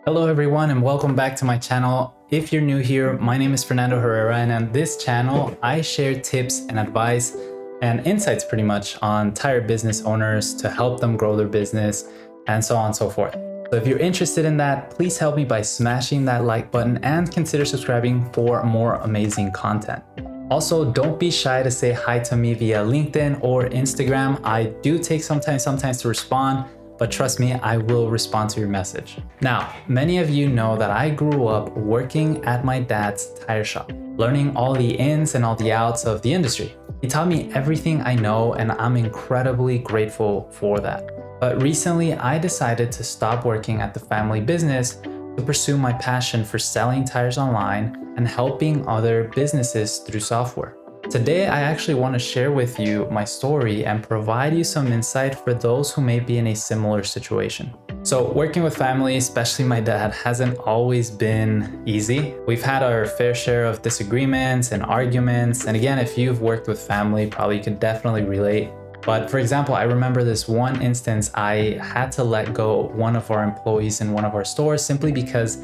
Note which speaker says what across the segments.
Speaker 1: Hello everyone and welcome back to my channel. If you're new here, my name is Fernandoherrera, and on this channel I share tips and advice and insights pretty much on tire business owners to help them grow their business and so on and so forth. So if you're interested in that, please help me by smashing that like button and consider subscribing for more amazing content. Also, don't be shy to say hi to me via LinkedIn or Instagram. I do take sometimes to respond, but trust me, I will respond to your message. Now, many of you know that I grew up working at my dad's tire shop, learning all the ins and all the outs of the industry. He taught me everything I know, and I'm incredibly grateful for that. But recently, I decided to stop working at the family business to pursue my passion for selling tires online and helping other businesses through software. Today, I actually want to share with you my story and provide you some insight for those who may be in a similar situation. So working with family, especially my dad, hasn't always been easy. We've had our fair share of disagreements and arguments. And again, if you've worked with family, probably you can definitely relate. But for example, I remember this one instance. I had to let go one of our employees in one of our stores simply because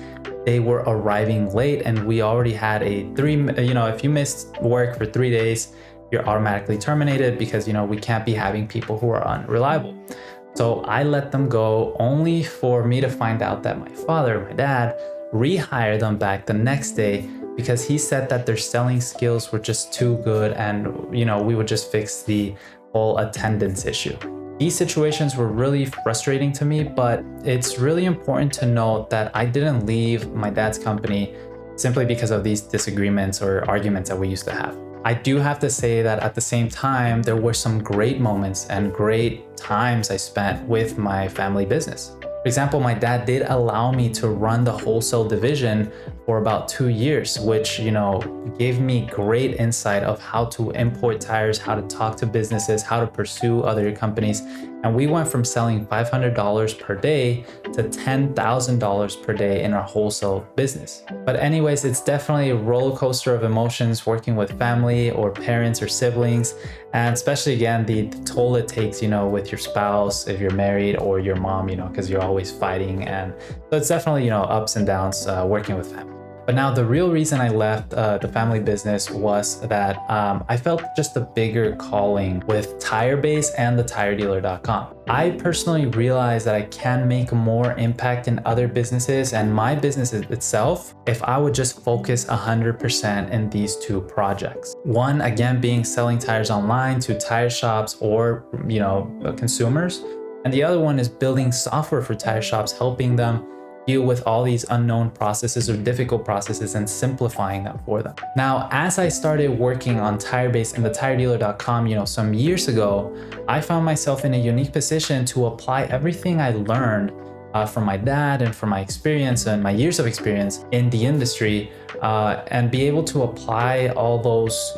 Speaker 1: they were arriving late, and we already had if you missed work for 3 days, you're automatically terminated because, we can't be having people who are unreliable. So I let them go only for me to find out that my dad, rehired them back the next day because he said that their selling skills were just too good, and, we would just fix the whole attendance issue. These situations were really frustrating to me, but it's really important to note that I didn't leave my dad's company simply because of these disagreements or arguments that we used to have. I do have to say that at the same time, there were some great moments and great times I spent with my family business. For example, my dad did allow me to run the wholesale division for about 2 years, which, gave me great insight of how to import tires, how to talk to businesses, how to pursue other companies. And we went from selling $500 per day to $10,000 per day in our wholesale business. But anyways, it's definitely a roller coaster of emotions working with family or parents or siblings. And especially again, the toll it takes, with your spouse, if you're married, or your mom, because you're always fighting. And so it's definitely, ups and downs working with family. But now the real reason I left the family business was that I felt just a bigger calling with TireBase and the TireDealer.com. I personally realized that I can make more impact in other businesses and my business itself if I would just focus 100% in these two projects. One, again, being selling tires online to tire shops or, consumers. And the other one is building software for tire shops, helping them deal with all these unknown processes or difficult processes and simplifying them for them. Now, as I started working on TireBase and the TireDealer.com, some years ago, I found myself in a unique position to apply everything I learned from my dad and from my experience and my years of experience in the industry, and be able to apply all those,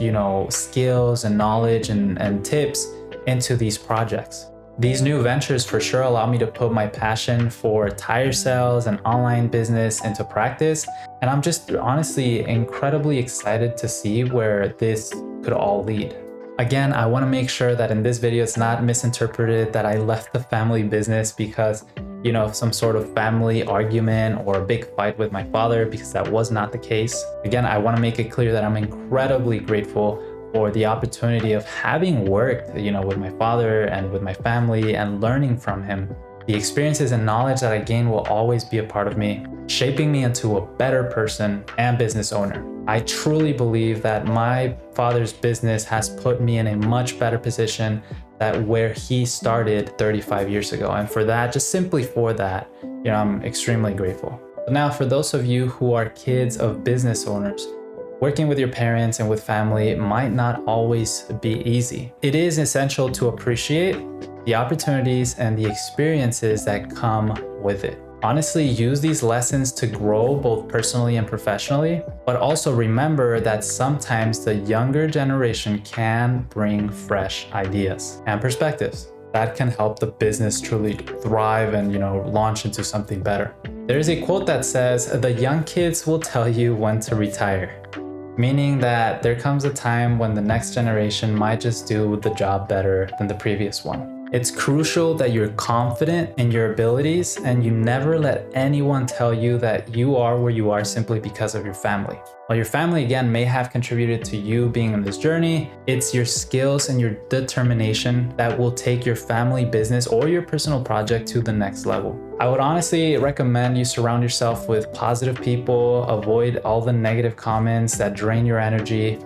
Speaker 1: skills and knowledge and tips into these projects. These new ventures for sure allow me to put my passion for tire sales and online business into practice. And I'm just honestly incredibly excited to see where this could all lead. Again, I want to make sure that in this video, it's not misinterpreted that I left the family business because, of some sort of family argument or a big fight with my father, because that was not the case. Again, I want to make it clear that I'm incredibly grateful for the opportunity of having worked, with my father and with my family and learning from him. The experiences and knowledge that I gain will always be a part of me, shaping me into a better person and business owner. I truly believe that my father's business has put me in a much better position than where he started 35 years ago. And for that, just simply for that, I'm extremely grateful. But now for those of you who are kids of business owners, working with your parents and with family might not always be easy. It is essential to appreciate the opportunities and the experiences that come with it. Honestly, use these lessons to grow both personally and professionally, but also remember that sometimes the younger generation can bring fresh ideas and perspectives that can help the business truly thrive and, launch into something better. There's a quote that says, "The young kids will tell you when to retire." Meaning that there comes a time when the next generation might just do the job better than the previous one. It's crucial that you're confident in your abilities and you never let anyone tell you that you are where you are simply because of your family. While your family, again, may have contributed to you being on this journey, it's your skills and your determination that will take your family business or your personal project to the next level. I would honestly recommend you surround yourself with positive people, avoid all the negative comments that drain your energy,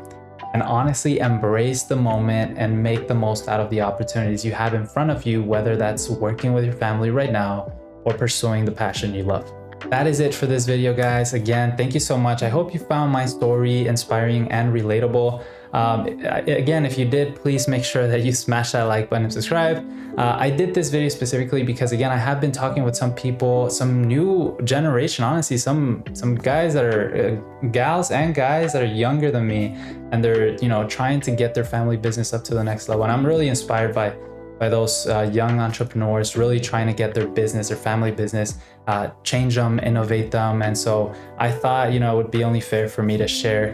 Speaker 1: and honestly embrace the moment and make the most out of the opportunities you have in front of you, whether that's working with your family right now or pursuing the passion you love. That is it for this video, guys. Again, thank you so much. I hope you found my story inspiring and relatable. Again, if you did, please make sure that you smash that like button and subscribe. I did this video specifically because, again, I have been talking with some people, some new generation, honestly, some guys that are gals and guys that are younger than me, and they're, you know, trying to get their family business up to the next level. And I'm really inspired by those young entrepreneurs really trying to get their business, their family business, change them, innovate them. And so I thought, you know, it would be only fair for me to share,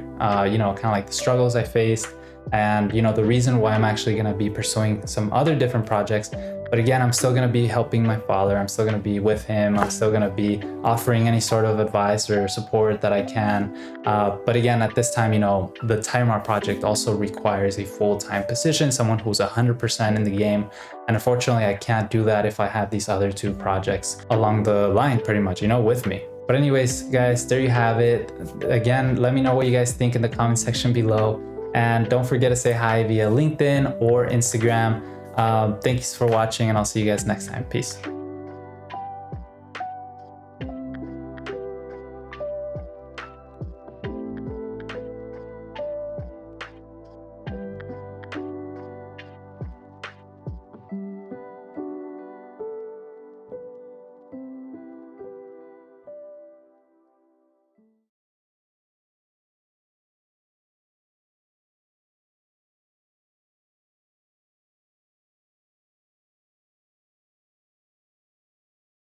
Speaker 1: you know, kind of like the struggles I faced and, you know, the reason why I'm actually going to be pursuing some other different projects. But again, I'm still going to be helping my father. I'm still going to be with him. I'm still going to be offering any sort of advice or support that I can. But again, at this time, you know, the Timer project also requires a full-time position, someone who's 100% in the game. And unfortunately, I can't do that if I have these other two projects along the line, pretty much, you know, with me. But anyways, guys, there you have it. Again, let me know what you guys think in the comment section below. And don't forget to say hi via LinkedIn or Instagram. Thanks for watching, and I'll see you guys next time. Peace.